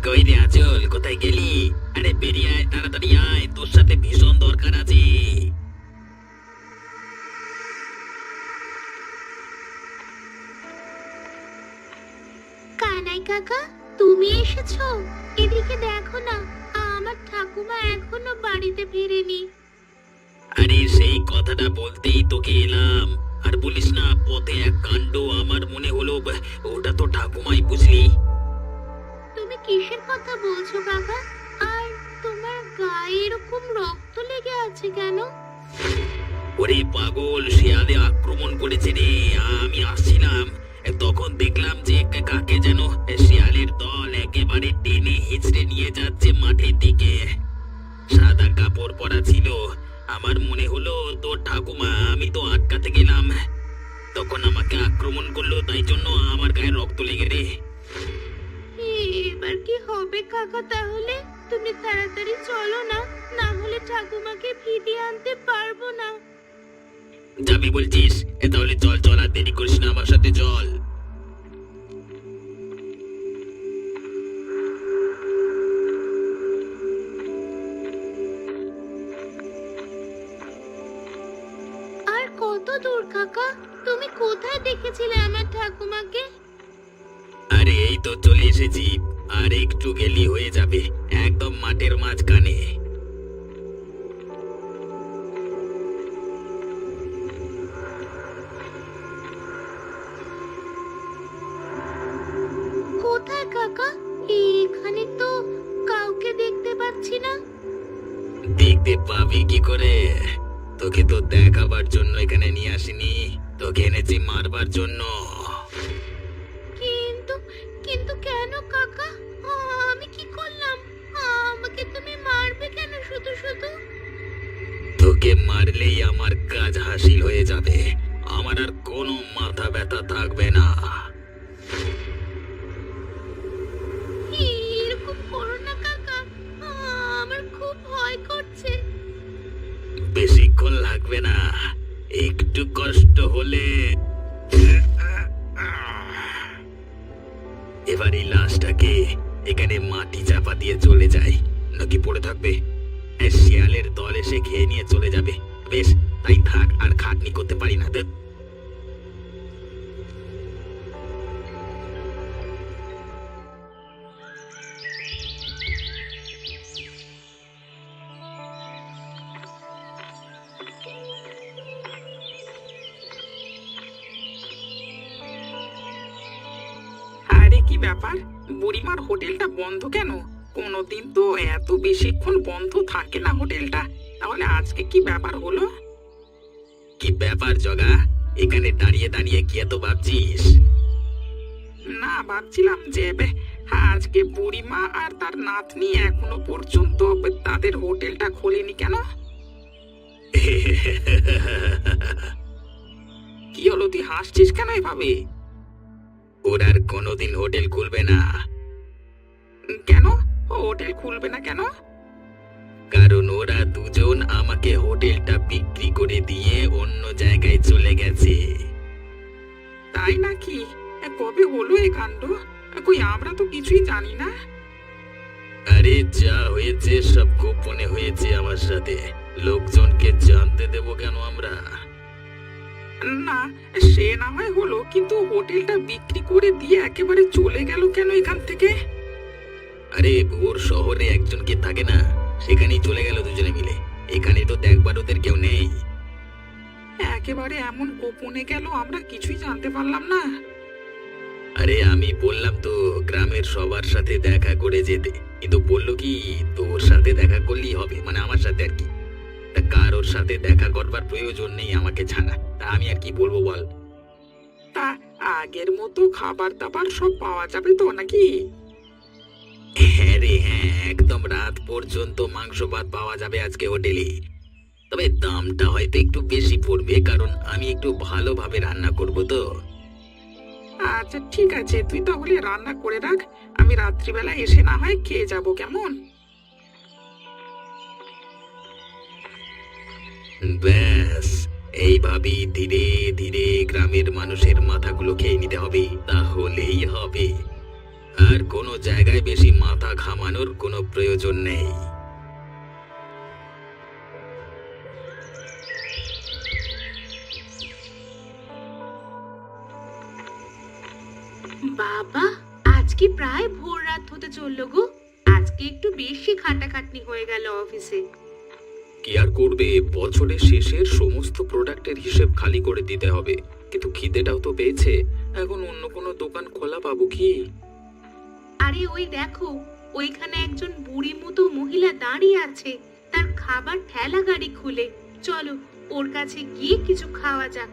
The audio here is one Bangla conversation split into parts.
কই রে আচল, কোথায় গেলি? আরে বেরিয়ে আয়, তাড়াতাড়ি আয়, তোর সাথে ভীষণ দরকার আছে। কানাই কাকা, তুমি এসেছো? এদিকে দেখো না, আমার ঠাকুমা এখনো বাড়িতে ফেরেনি। আরে সেই কথাটা বলতেই তোকে এলাম। আর বলিস না, পথে এক কাণ্ড, আমার মনে হলো ওটা তো ঠাকুমাই, বুঝলি? তুমি কিসের কথা বলছো কাকা? আর তোমার গায়ে এরকম রক্ত লেগে আছে কেন? ওরে পাগল, শিয়ালে আক্রমণ করেছে রে। আমি আসছিলাম, তখন দেখলাম যে কাকে যেন শিয়ালের দল একেবারে টেনে হিচড়ে নিয়ে যাচ্ছে মাঠের দিকে। সাদা কাপড় পরা ছিল। আমার মনে হলো তোর ঠাকুমা, আমি তো আটকাতে গেলাম, তখন আমাকে আক্রমণ করলো, তাই জন্য আমার গায়ে রক্ত লেগে রে। এবার কি হবে কাকা? তাহলে তুমি তাড়াতাড়ি চলো না, না হলে ঠাকুমাকে ফিরিয়ে আনতে পারবো না। যাবি বলছিস? তাহলে চল চল, আর দেরি করিস না, আমার সাথে চল। আর কত দূর কাকা? তুমি কোথায় দেখেছিলে আমার ঠাকুমাকে? আরে এই তো চলে এসেছি, আর একটু গেলি হয়ে যাবে, একদম মাঠের মাঝখানে। কোথায় কাকা? এখানে তো কাউকে দেখতে পাচ্ছি না। দেখতে পাবি কি করে? তোকে তো দেখাবার জন্য এখানে নিয়ে আসিনি, তোকে এনেছি মারবার জন্য। কিন্তু কিন্তু কেন কাকা? আমি কি করলাম? আমাকে তুমি মারবে কেন শুধু শুধু? তোকে মারলেই আমার কাজ হাসিল হয়ে যাবে, আমার আর কোনো মাথা ব্যথা থাকবে না। এরকম করো না কাকা, আমার খুব ভয় করছে। বেশিক্ষণ লাগবে না, একটু কষ্ট হলে। এবার এই লাশটাকে এখানে মাটি চাপা দিয়ে চলে যায়, নাকি পড়ে থাকবে? শিয়ালের দল এসে খেয়ে নিয়ে চলে যাবে। বেশ, তাই থাক, আর খাটনি করতে পারি না। ধ্যাৎ। আরে কি ব্যাপার, বুড়িমার হোটেলটা বন্ধ কেন? কোনোদিন তো এত বেশিক্ষণ বন্ধ থাকে না হোটেলটা, তাহলে আজকে কি ব্যাপার হলো? কি ব্যাপার জগা? এখানে দাঁড়িয়ে দাঁড়িয়ে কি এত ভাবছিস? না, ভাবছিলাম যে আজকে বুড়িমা আর তার নাতনি এখনো পর্যন্ত তাদের হোটেলটা খোলেনি কেন? কি হলো, তুই হাসছিস কেন এভাবে? ওরা আর কোনোদিন হোটেল খুলবে না। কেন হোটেল খুলবে না কেন? কারণ ওরা দুজন আমাকে হোটেলটা বিক্রি করে দিয়ে অন্য জায়গায় চলে গেছে। তাই নাকি? কবে হলো এ কাণ্ড? কই, আমরা তো কিছুই জানি না। আরে যা হয়েছে সব গোপনে হয়েছে আমার সাথে, লোকজনকে জানতে দেব কেন আমরা? না, সে না হয় হলো, কিন্তু হোটেলটা বিক্রি করে দিয়ে একেবারে চলে গেল কেন এখান থেকে? আরে ওর শহরে একজন কে থাকে না, সেখানেই চলে গেল দুজনে মিলে। এখানে তো দেখবার ওদের কেউ নেই। একেবারে এমন গোপনে গেল, আমরা কিছুই জানতে পারলাম না। আরে আমি বললাম তো গ্রামের সবার সাথে দেখা করে যেতে, কিন্তু বললো কি তোর সাথে দেখা করলেই হবে, মানে আমার সাথে আর কি। তা কারোর সাথে দেখা করবার প্রয়োজন নেই আমাকে ছাড়া, তা আমি আর কি বলবো বল? তা আগের মতো খাবার দাবার সব পাওয়া যাবে তো নাকি? হ্যাঁ রে হ্যাঁ, একদম রাত পর্যন্ত মাংস ভাত পাওয়া যাবে আজকে হোটেলে। তবে দামটা হয়তো একটু বেশি পড়বে, কারণ আমি একটু ভালোভাবে রান্না করব তো। আচ্ছা ঠিক আছে, তুই তাহলে রান্না করে রাখ, আমি রাত্রিবেলা এসে না হয় খেয়ে যাব, কেমন? ব্যাস, এইভাবেই ধীরে ধীরে গ্রামের মানুষের মাথাগুলো খেয়ে নিতে হবে, তাহলেই হবে। আর কোনো জায়গায় বেশি মাথা ঘামানোর কোনো প্রয়োজন নেই। বাবা, আজকে প্রায় ভোর রাত হতে চললো গো। আজকে একটু বেশি খাটাখাটনি হয়ে গেল অফিসে। কি আর করবে, বছরের শেষের সমস্ত প্রোডাক্টের হিসেব খালি করে দিতে হবে। কিন্তু খিদেটাও তো পেয়েছে। এখন অন্য কোনো দোকান খোলা পাবো কি? আরে ওই দেখো, ওইখানে একজন বুড়ি মতো মহিলা দাঁড়িয়ে আছে, তার খাবার ঠেলা গাড়ি খুলে। চলো ওর কাছে গিয়ে কিছু খাওয়া যাক।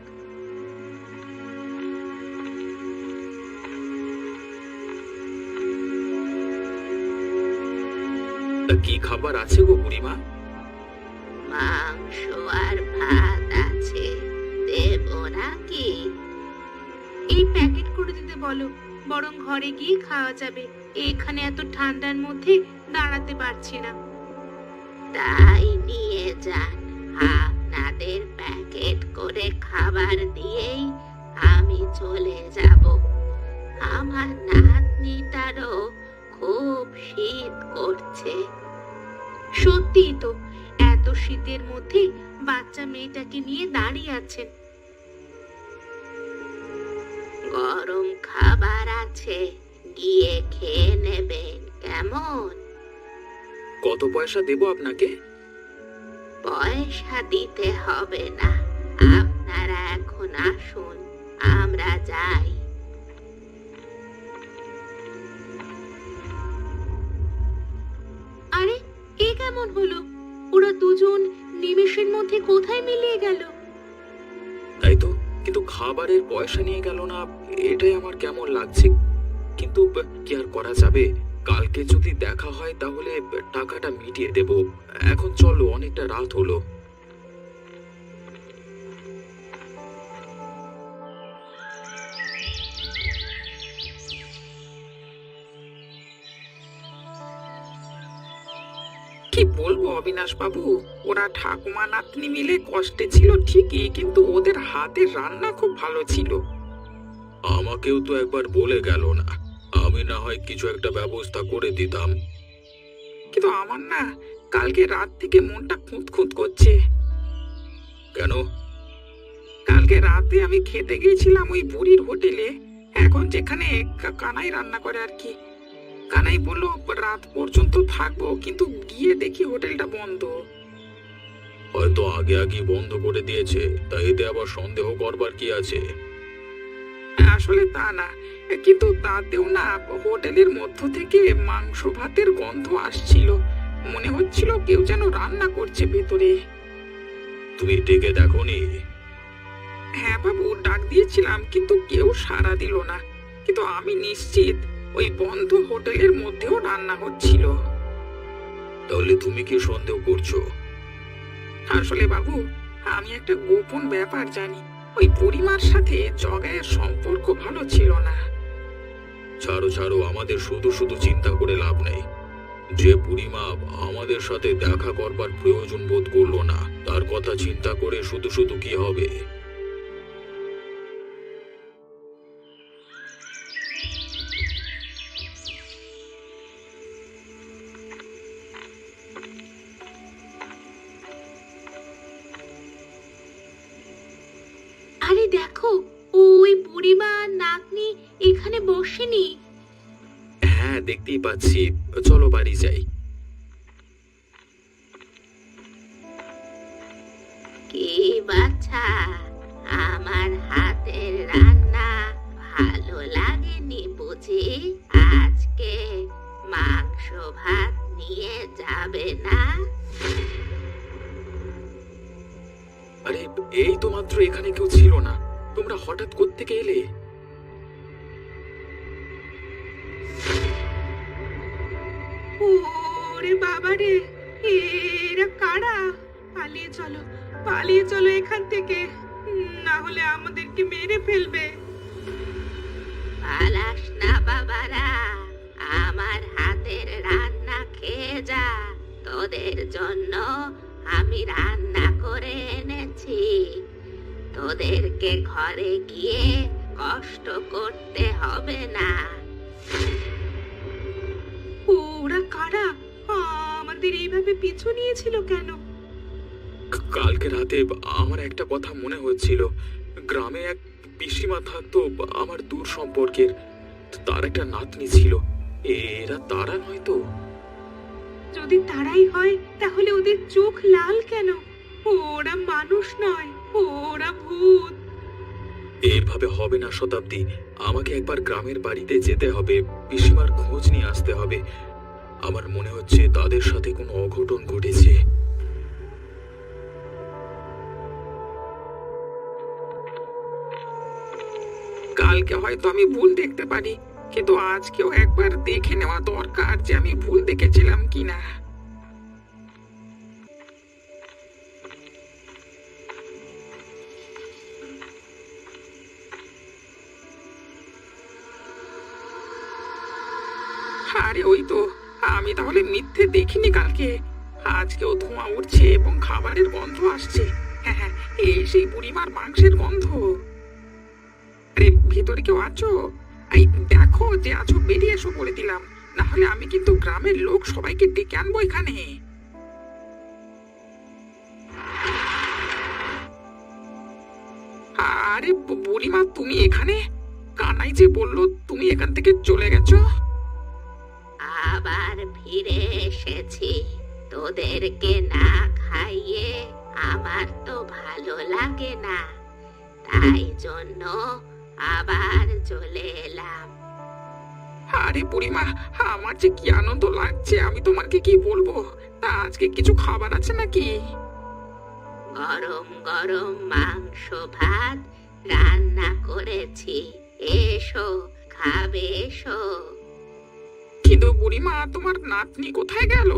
তা কি খাবার আছে গো বুড়িমা? মাংস আর ভাত আছে, দেব নাকি? এই প্যাকেট করে দিতে বলো, বরং ঘরে গিয়ে খাওয়া যাবে। এখানে এত ঠান্ডার মধ্যে দাঁড়াতে পারছি না। তাই নিয়ে যান, আপনাদের প্যাকেট করে খাবার দিয়েই আমি চলে যাব। আমার নাতনিটারও খুব শীত করছে। সত্যি তো, এত শীতের মধ্যে বাচ্চা মেয়েটাকে নিয়ে দাঁড়িয়ে আছেন। গরম খাবার আছে, গিয়ে খেয়ে নেবেন কেমন? কত পয়সা দেবো আপনাকে? পয়সা দিতে হবে না, আপনারা এখন আসুন, আমরা যাই। আরে এ কেমন হলো? ওরা দুজন নিমেষের মধ্যে কোথায় মিলিয়ে গেল? তাই তো, কিন্তু খাবারের পয়সা নিয়ে গেল না, এটাই আমার কেমন লাগছে। কিন্তু কি আর করা যাবে, কালকে যদি দেখা হয় তাহলে টাকাটা মিটিয়ে দেব। এখন চলো, অনেকটা রাত হলো। কি বলবো অবিনাশ বাবু, ওরা ঠাকুমা নাতনি মিলে কষ্টে ছিল ঠিকই, কিন্তু ওদের হাতের রান্না খুব ভালো ছিল। আমাকেও তো একবার বলে গেল না, আমি না হয় কিছু একটা ব্যবস্থা করে দিতাম। কিন্তু আমার না কালকে রাত থেকে মনটা খুঁতখুঁত করছে। কেন? কালকে রাতে আমি খেতে গিয়েছিলাম ওই বুড়ির হোটেলে, এখন যেখানে কানাই রান্না করে আর কি। কানাই বললো রাত পর্যন্ত থাকবো, কিন্তু গিয়ে দেখি হোটেলটা বন্ধ। হয়তো আগে আগে বন্ধ করে দিয়েছে, তাই এতে আবার সন্দেহ করবার কি আছে? আসলে তা না, কিন্তু তাতেও না হোটেলের মধ্য থেকে মাংস ভাতের গন্ধ আসছিল। মনে হচ্ছিল কেউ যেন রান্না করছে ভেতরে। তুমি ডেকে দেখোনি? হ্যাঁ বাবু, ডাক দিয়েছিলাম কিন্তু কেউ সাড়া দিল না। কিন্তু আমি নিশ্চিত ওই বন্ধ হোটেলের মধ্যেও রান্না হচ্ছিল। তাহলে তুমি কি সন্দেহ করছো? আসলে বাবু, আমি একটা গোপন ব্যাপার জানি। ওই পরিমার সাথে জগায়ের সম্পর্ক ভালো ছিল না। ছাড়ো ছাড়ো, আমাদের শুধু শুধু চিন্তা করে লাভ নেই। যে বুড়িমা আমাদের সাথে দেখা করবার প্রয়োজন বোধ করলো না, তার কথা চিন্তা করে শুধু শুধু কি হবে? আরে দেখো, ওই বুড়িমা আর নাতনি এখানে বসেনি। হ্যাঁ, দেখতেই পাচ্ছি। চলো বাড়ি যাই। কি বাচ্চা, আমার হাতের রান্না ভালো লাগেনি বুঝি? আজকে মাংস ভাত নিয়ে যাবে না? আরে এই তো মাত্র এখানে কেউ ছিল না, তোমরা হঠাৎ কোত্থেকে এলে? ওরে বাবা রে, এরা কারা? পালিয়ে চলো, পালিয়ে চলো এখান থেকে, না হলে আমাদেরকে মেরে ফেলবে। পালাস না বাবারা, আমার হাতের রান্না খেয়ে যা। তোদের জন্য আমি রান্না করে এনেছি, তোদেরকে ঘরে গিয়ে কষ্ট করতে হবে না। কারা আমাদের এইভাবে পিছু নিয়েছিল কেন? কালকে রাতে আমার একটা কথা মনে হচ্ছিল। গ্রামে এক পিসিমা থাকতো, আমার দূর সম্পর্কের। তার একটা নাতনি ছিল। এরা তারা নয় তো? যদি তারাই হয় তাহলে ওদের চোখ লাল কেন? ওরা মানুষ নয়, ওরা ভূত। এভাবে হবে না শতাব্দী। আমাকে একবার গ্রামের বাড়িতে যেতে হবে, পিসিমার খোঁজ নিয়ে আসতে হবে। আমার মনে হচ্ছে তাদের সাথে কোনো অঘটন ঘটেছে। কালকে হয়তো আমি ভুল দেখতে পারি, কিন্তু আজকেও একবার দেখে নেওয়া দরকার যে আমি ভুল দেখেছিলাম কিনা। আরে ওই তো, আমি তাহলে মিথ্যে দেখিনি কালকে। আজকেও ধোঁয়া উঠছে এবং খাবারের গন্ধ আসছে। হ্যাঁ হ্যাঁ, এই সেই বুড়িমার মাংসের গন্ধ। আরে ভেতরে কেউ আছো? এই দেখো যে আছো, বেরিয়ে এসো বলে দিলাম, না হলে আমি কিন্তু গ্রামের লোক সবাইকে ডেকে আনবো এখানে। আরে বুড়িমা, তুমি এখানে? কানাই যে বললো তুমি এখান থেকে চলে গেছো। আবার ফিরে এসেছি। তোদেরকে না খাইয়ে আমার তো ভালো লাগে না, তাই জন্য আবার চলে এলাম। আরে বুড়িমা, আমার যে কি আনন্দ লাগছে আমি তোমাকে কি বলবো। তা আজকে কিছু খাবার আছে নাকি? গরম গরম মাংস ভাত রান্না করেছি, এসো খাবে এসো। কিন্তু বুড়িমা, তোমার নাতনি কোথায় গেল?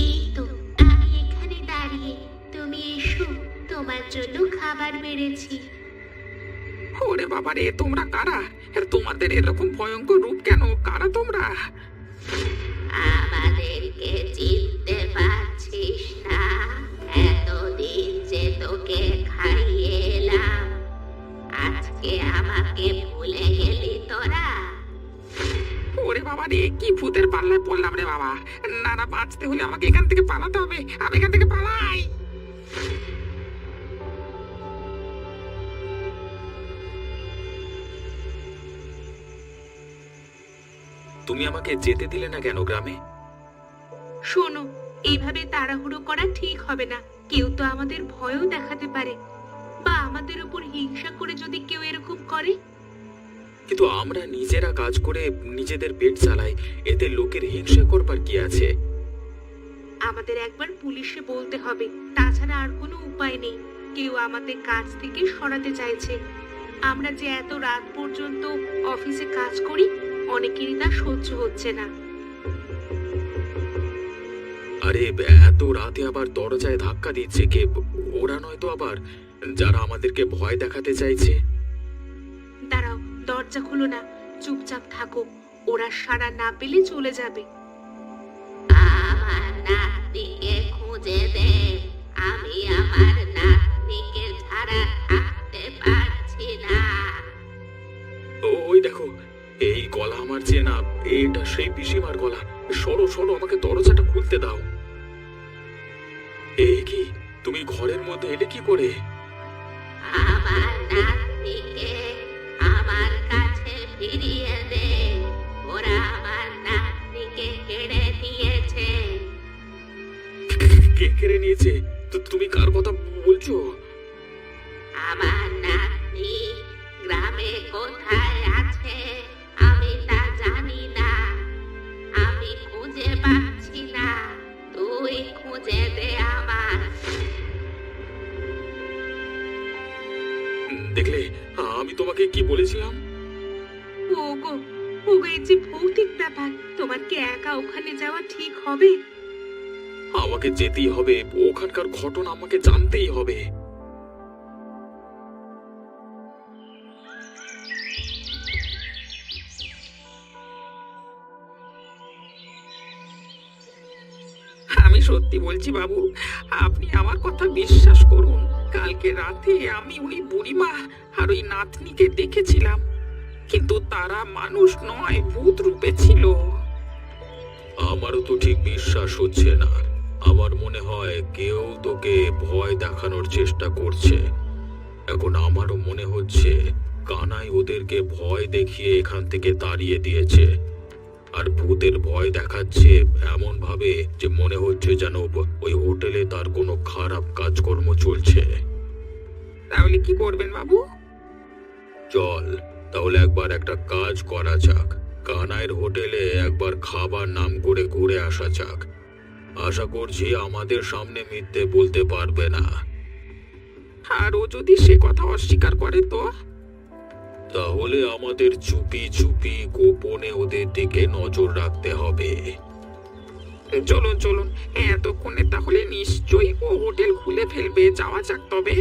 এই তো আমি এখানে দাঁড়িয়ে, তুমি এসো, তোমার জন্য খাবার বেড়েছি। ওরে বাবা রে, তোমরা কারা? আর তোমাদের এরকম ভয়ঙ্কর রূপ কেন? কারা তোমরা? আমাদেরকে চিনতে পারছিস না? এতদিন যে তোকে খাইয়ে এলাম, আজকে আমাকে ভুলে গেলি তোরা? ওরে বাবা রে, কি ভূতের পাল্লায় পড়লাম রে বাবা। না না, বাঁচতে হলে আমাকে এখান থেকে পালাতে হবে। আমি এখান থেকে পালাই। তুমি আমাকে যেতে দিলে না কেন গ্রামে? শোনো, এইভাবে তাড়াহুড়ো করা ঠিক হবে না। কেউ তো আমাদের ভয়ও দেখাতে পারে, বা আমাদের উপর হিংসা করে যদি কেউ এরকম করে। কিন্তু আমরা নিজেরা কাজ করে নিজেদের পেট চালাই, এতে লোকের হিংসা করবার কি আছে? আমাদের একবার পুলিশে বলতে হবে, তাছাড়া আর কোনো উপায় নেই। কেউ আমাদের কাজ থেকে সরাতে চাইছে। আমরা যে এত রাত পর্যন্ত অফিসে কাজ করি, অনেকেরই তা সহ্য হচ্ছে না। আরে এত রাতে আবার দরজায় ধাক্কা দিচ্ছে কে? ওরা নয় তো আবার যারা আমাদেরকে ভয় দেখাতে চাইছে? দাঁড়াও, দরজা খুলো না, চুপচাপ থাকো। ওরা সাড়া না পেলে চলে যাবে। আমার নাতনিকে খুঁজে দে, আমি আমার নাতনিকে ছাড়া থাকতে পারছি না। ওই দেখো, এই গলা আমার চেনা। এটা সেই পিসিমার গলা। সরো সরো, আমাকে দরজাটা খুলতে দাও। এই কি, তুমি ঘরের মধ্যে এলে কি করে? আমার নাতনিকে আমার কাছে ফিরিয়ে দে, ওরা আমার নাতনিকে কেড়ে নিয়েছে। কে কেড়ে নিয়েছে? তুমি কার কথা বলছো? আমার নাতনি গ্রামে কোথায় আছে আমি তা জানি না, আমি খুঁজে পাচ্ছি না, তুই খুঁজে দে আমার। দেখলে আমি তোমাকে কি বলেছিলাম? ওগো ওগো, এই যে ভৌতিক ব্যাপার, তোমার কি একা ওখানে যাওয়া ঠিক হবে? আমাকে যেতেই হবে, ওখানকার ঘটনা আমাকে জানতেই হবে। আমি সত্যি বলছি বাবু, আপনি আমার কথা বিশ্বাস করুন। কালকে রাতে আমি ওই বুড়িমা আর ওই নাতনিকে দেখেছিলাম, কিন্তু তারা মানুষ নয়, ভূত রূপে ছিল। আমারও তো ঠিক বিশ্বাস হচ্ছে না। আমার মনে হয় কেউ তোকে ভয় দেখানোর চেষ্টা করছে। এখন আমারও মনে হচ্ছে কানাই ওদেরকে ভয় দেখিয়ে এখান থেকে তাড়িয়ে দিয়েছে। আর ভূতের ভয় দেখাচ্ছে এমন ভাবে যে মনে হচ্ছে যেন ওই হোটেলে তার কোনো খারাপ কাজকর্ম চলছে। তাহলে কি করবেন বাবু? চল তাহলে একবার একটা কাজ করা যাক, কানাইয়ের হোটেলে একবার খাবার নাম করে ঘুরে আসা যাক। আশা করছি আমাদের সামনে মিথ্যে বলতে পারবে না। আর ও যদি সে কথা অস্বীকার করে তো? তাহলে আমাদের চুপি চুপি গোপনে ওদের দিকে নজর রাখতে হবে। চলুন চলুন, এতক্ষণে তাহলে নিশ্চয়ই ও হোটেল খুলে ফেলবে। যাওয়া যাক তবে।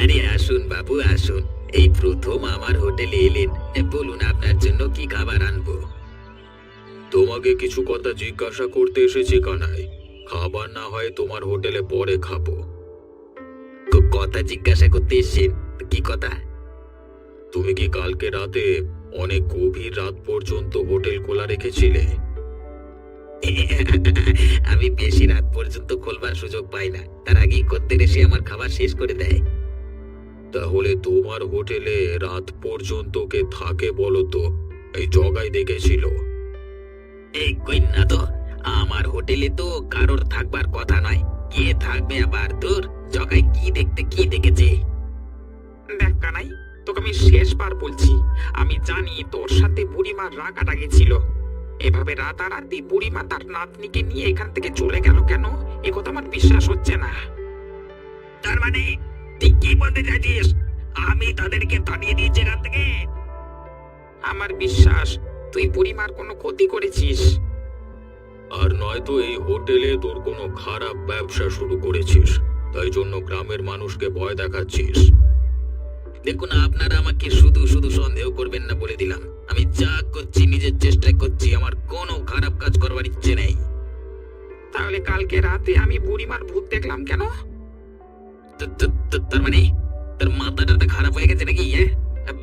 আরে আসুন বাবু আসুন, এই প্রথম আমার হোটেলে এলেন। বলুন আপনার জন্য কি খাবার আনবো? তোমাকে কিছু কথা জিজ্ঞাসা করতে এসেছি কানাই। খাবার না হয় তোমার হোটেলে পরে খাবো। কথা জিজ্ঞাসা করতে এসছেন? কি কথা? তুমি কি কালকে রাতে অনেক গভীর রাত পর্যন্ত হোটেল খোলা রেখেছিলে? আমি বেশি রাত পর্যন্ত খোলবার সুযোগ পাই না, তার আগেই করতে এসে আমার খাবার শেষ করে দেয়। তাহলে তোমার হোটেলে রাত পর্যন্ত কে থাকে বলো তো? এই জগাই দেখেছিল? এই কই না তো, আমার হোটেলে তো কারোর থাকবার কথা নয়। কে থাকবে আবার? তোর জগাই কি দেখতে কি দেখেছে? দেখ কানাই, তোকে আমি শেষবার বলছি, আমি জানি তোর সাথে বুড়িমার রাগাটাগি ছিল। এভাবে রাতারাতি বুড়িমা তার নাতনিকে নিয়ে এখান থেকে চলে গেল কেন, এ কথা আমার বিশ্বাস হচ্ছে না। তার মানে তুই কি বলতে চাইছিস? আমি তাদেরকে তাড়িয়ে দিয়েছি এখান থেকে? আমার বিশ্বাস তুই বুড়িমার কোনো ক্ষতি করেছিস। আর নয়তো এই হোটেলে তোর কোনো খারাপ ব্যবসা শুরু করেছিস, তাই জন্য গ্রামের মানুষকে ভয় দেখাচ্ছিস। দেখুন, আপনারা আমাকে শুধু শুধু সন্দেহ করবেন না বলে দিলাম। আমি যা করছি নিজের চেষ্টায় করছি, আমার কোনো খারাপ কাজ করবার ইচ্ছে নেই। তাহলে কালকে রাতে আমি বুড়িমার ভূত দেখলাম কেন? তার মানে তার মাথাটা খারাপ হয়ে গেছে নাকি? হ্যাঁ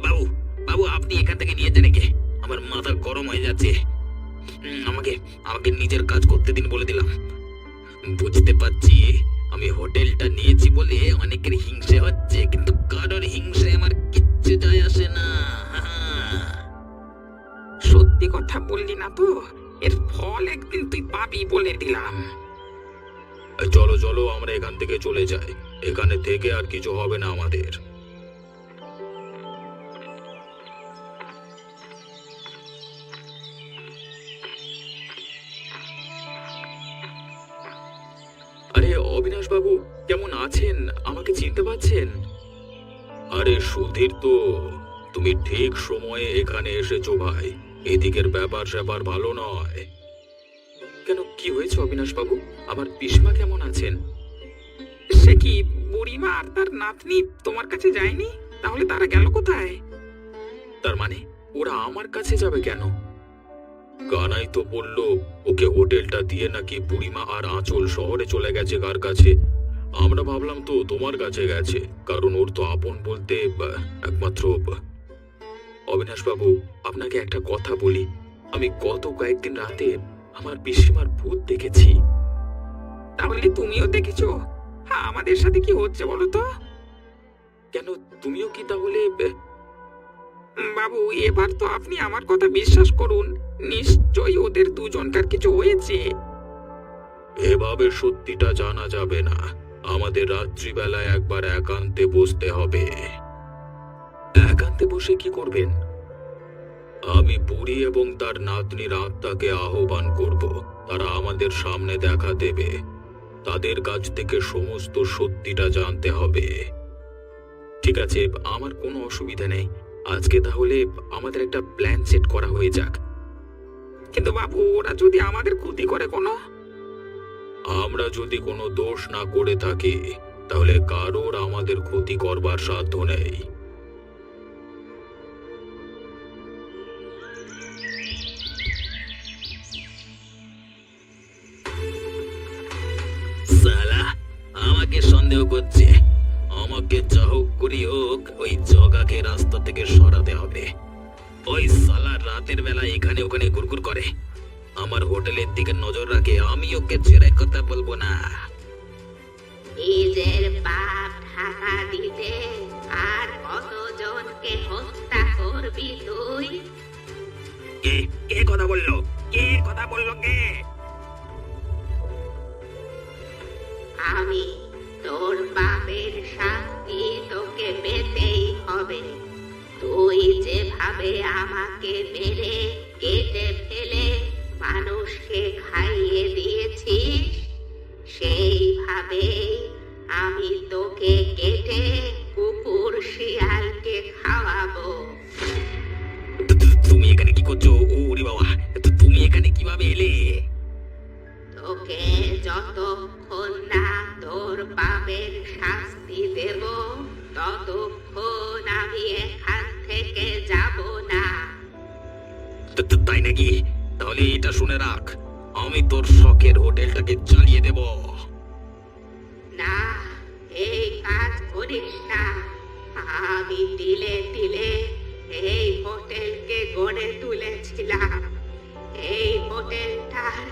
বাবু, বাবু আপনি এখান থেকে নিয়ে যান একে, আমার মাথা গরম হয়ে যাচ্ছে। আমাকে আমাকে নিজের কাজ করতে দিন বলে দিলাম। বুঝতে পারছি আমি হোটেলটা নিয়েছি বলে অনেকের হিংসে হচ্ছে, কিন্তু কারোর হিংসে আমার কিচ্ছু যায় আসে না। সত্যি কথা বললি না তো? এর ফল একদিন তুই পাবি বলে দিলাম। চলো চলো আমরা এখান থেকে চলে যাই, এখানে থেকে আর কিছু হবে না আমাদের। আরে অবিনাশ বাবু, কেমন আছেন? আমাকে চিনতে পারছেন? আরে সুধীর তো, তুমি ঠিক সময়ে এখানে এসেছো ভাই। এদিকের ব্যাপার স্যাপার ভালো নয়। কেন, কি হয়েছে অবিনাশ বাবু? আমার পিসমা কেমন আছেন? সে কি, বুড়িমা আর তার নাতনি তোমার কাছে যায়নি? তাহলে তারা গেল কোথায়? তার মানে ওরা আমার কাছে যাবে কেন? কানাই তো বলল ওকে হোটেলটা দিয়ে নাকি বুড়িমা আর আঁচল শহরে চলে গেছে কার কাছে। আমরা ভাবলাম তো তোমার কাছে গেছে, কারণ ওর তো আপন বলতে একমাত্র। অবিনাশ বাবু, আপনাকে একটা কথা বলি, আমি গত কয়েকদিন রাতে আমার পিসিমার ভূত দেখেছি। তাহলে তুমিও দেখেছো? হ্যাঁ, আমাদের সাথে কি হচ্ছে বলো তো? কেন, তুমিও কি তাহলে? বাবু, এবার তো আপনি আমার কথা বিশ্বাস করুন, নিশ্চয়ই ওদের দুজনকার কিছু হয়েছে। এভাবে সত্যিটা জানা যাবে না, আমাদের রাত্রিবেলায় একবার একান্তে বসতে হবে। একান্তে বসে কি করবেন? আমি বুড়ি এবং তার নাতনির আত্মাকে আহ্বান করব, তারা আমাদের সামনে দেখা দেবে। তাদের কাছ থেকে সমস্ত সত্যিটা জানতে হবে। ঠিক আছে, আমার কোনো অসুবিধা নেই। আজকে তাহলে আমাদের একটা প্ল্যান সেট করা হয়ে যাক। কিন্তু বাবু, ওরা যদি আমাদের ক্ষতি করে কোনো? আমরা যদি কোনো দোষ না করে থাকি, তাহলে কারোর আমাদের ক্ষতি করবার সাধ্য নেই। সন্দেহ করছে। আমাকে যা হোক করি হোক ওই জগাকে রাস্তা থেকে সরাতে হবে। ওই সালা রাতের বেলা এখানে ওখানে ঘুরঘুর করে, আমার হোটেলের দিকে নজর রাখে। আমি ওকে ছেড়ে কথা বলবো না। নিজের পাপ ঢাকা দিতে আর কতজনকে হত্যা করবি তুই? কে কে কথা বললো? কে কথা বললো? কে? আমি। তোর পাপের শাস্তি তোকে পেতেই হবে। তুই যেভাবে আমাকে মেরে কেটে ফেলে মানুষকে খাইয়ে দিয়েছিস, সেইভাবে আমি তোকে কেটে কুকুর শিয়ালকে খাওয়াবো। তুমি এখানে কি করছো? ওরে বাবা, তুমি এখানে কিভাবে এলে? তোকে যতক্ষণ না তোর পাপের শাস্তি দেব ততক্ষণ আমি এখান থেকে যাব না। তাই নাকি? তাহলে এটা শুনে রাখ, আমি তোর শখের হোটেলটাকে জ্বালিয়ে দেব। না, এই কাজ করিস না। আমি তিলে তিলে এই হোটেলকে গড়ে তুলেছিলাম। এই হোটেলটার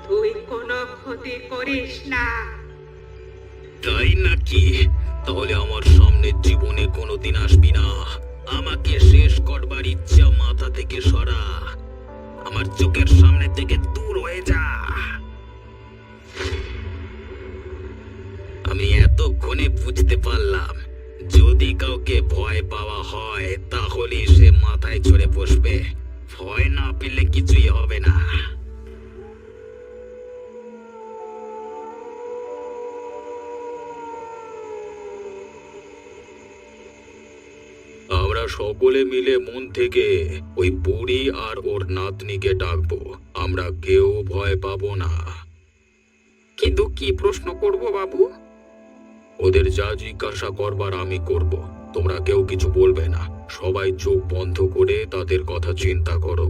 তুই কোনো ক্ষতি করিস না। তাই নাকি? তাহলে আমার সামনে জীবনে কোনোদিন আসবি না। আমাকে শেষ করবার ইচ্ছা মাথা থেকে সরা, আমার চোখের সামনে থেকে দূর হয়ে যা। আমি এতক্ষণে বুঝতে পারলাম, যদি কাউকে ভয় পাওয়া হয় তাহলে সে মাথায় চড়ে বসবে, ভয় না পেলে কিছুই হবে না। আমরা সকলে মিলে মন থেকে ওই বুড়ি আর ওর নাতনিকে ডাকবো। আমরা কেউ ভয় পাবো না। কিন্তু কি প্রশ্ন করব বাবু? ওদের যা জিজ্ঞাসা করবার আমি করব। তোমরা কেউ কিছু বলবে না। সবাই চোখ বন্ধ করে তাদের কথা চিন্তা করো।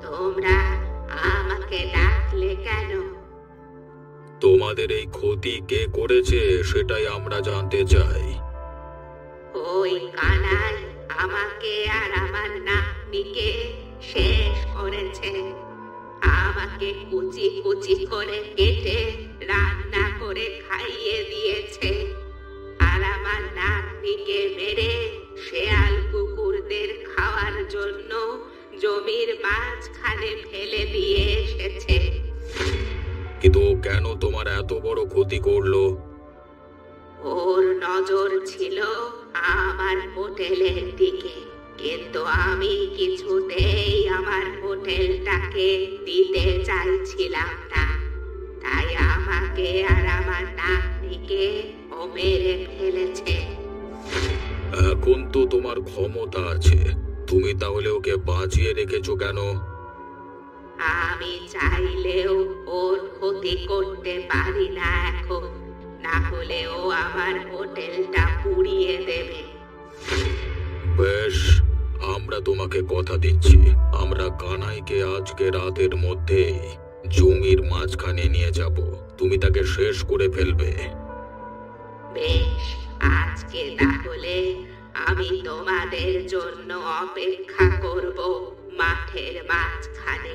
তোমরা আমাকে ডাকলে কেন? তোমাদের এই ক্ষতি কে করেছে সেটাই আমরা জানতে চাই। ওই কানাই আমাকে আর আমার নাতনিকে শেষ করেছে। আমাকে কুচি কুচি করে কেটে রান্না করে খাইয়ে দিয়েছে, আর আমার নাতনিকে মেরে শেয়াল কুকুরদের খাওয়ার জন্য জমির মাঝখানে ফেলে দিয়ে এসেছে। কিন্তু ও কেন তোমার এত বড় ক্ষতি করলো? ওর নজর ছিল আমার হোটেলের দিকে, কিন্তু আমি কিছুতেই আমার হোটেলটাকে দিতে চাইছিলাম না। তাই আমাকে আর আমার নাতনিকে ও মেরে ফেলেছে। এখন তো তোমার ক্ষমতা আছে, তুমি তাহলে ওকে বাঁচিয়ে রেখেছো কেন? আমি চাইলেও ওর ক্ষতি করতে পারি না এখন, না হলে ও আমার হোটেলটা পুড়িয়ে দেবে। বেশ, আমরা তোমাকে কথা দিচ্ছি, আমরা কানাইকে আজকে রাতের মধ্যে জমির মাঝখানে নিয়ে যাব। তুমি তাকে শেষ করে ফেলবে। বেশ, আজকে তাহলে আমি তোমাদের জন্য অপেক্ষা করব মাঠের মাঝখানে।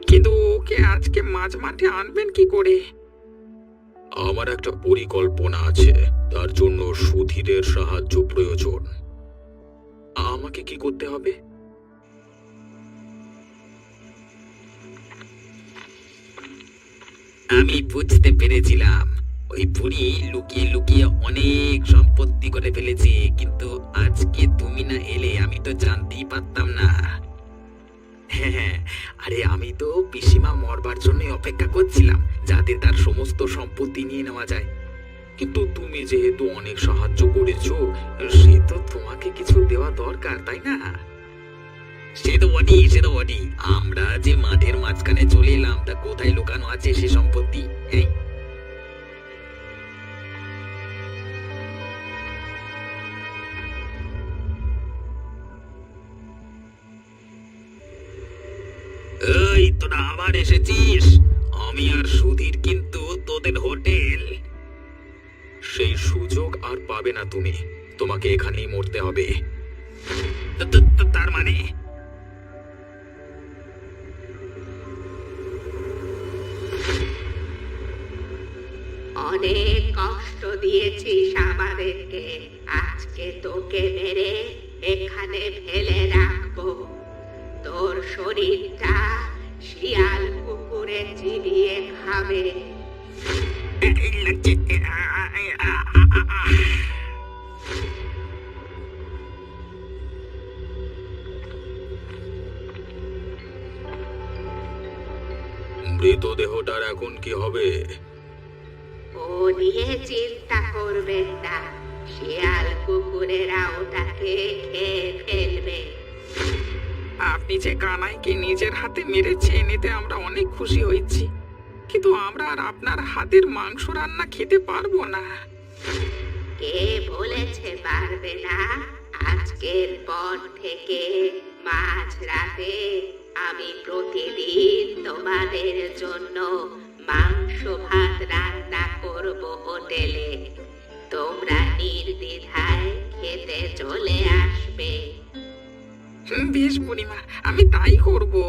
কিন্তু ওকে আজকে মাঝ মাঠে আনবেন কি করে? আমার একটা পরিকল্পনা আছে, তার জন্য সুধীরের সাহায্য প্রয়োজন। আমাকে কি করতে হবে? আমি বুঝতে পেরেছিলাম, ওই বুড়ি লুকিয়ে লুকিয়ে অনেক সম্পত্তি করে ফেলেছে, কিন্তু আজকে তুমি না এলে আমি তো জানতেই পারতাম না। হ্যাঁ, আরে আমি তো পিসিমা মরবার জন্য অপেক্ষা করছিলাম, যাতে তার সমস্ত সম্পত্তি নিয়ে নেওয়া যায়। কিন্তু তুমি যেহেতু অনেক সাহায্য করেছো, সে তো তোমাকে কিছু দেওয়া দরকার, তাই না? সে তো বটি। আমরা যে মাঠের মাঝখানে চলে এলাম, তা কোথায় লুকানো আছে সে সম্পত্তি? এই তোরা আবার এসেছিস? আমি আর সুধীর কিন্তু তোদের হোটেল। সেই সুযোগ আর পাবে না তুমি। তোমাকে এখানেই মরতে হবে। তার মানে অনেক কষ্ট দিয়েছিস আমাদেরকে, আজকে তোকে মেরে এখানে ফেলে রাখবো। তোর শরীরটা শিয়াল কুকুরে চিবিয়ে খাবে। এই লাগছে। মৃতদেহটার এখন কি হবে? ও নিয়ে চিন্তা করবেন না, শিয়াল কুকুরেরা ওটাকে খেয়ে ফেলবে। আপনি যে কানাইকে নিজের হাতে মেরেছেন এতে আমরা অনেক খুশি হয়েছি, কিন্তু আমরা আর আপনার হাতের মাংস রান্না খেতে পারবো না। কে বলেছে পারবে না? আজকের পর থেকে মাঝরাতে আমি প্রতিদিন তোমাদের জন্য মাংস ভাত রান্না করব হোটেলে। তোমরা নির্দ্বিধায় খেতে চলে আসবে। বেশ বুড়িমা, আমি তাই করবো।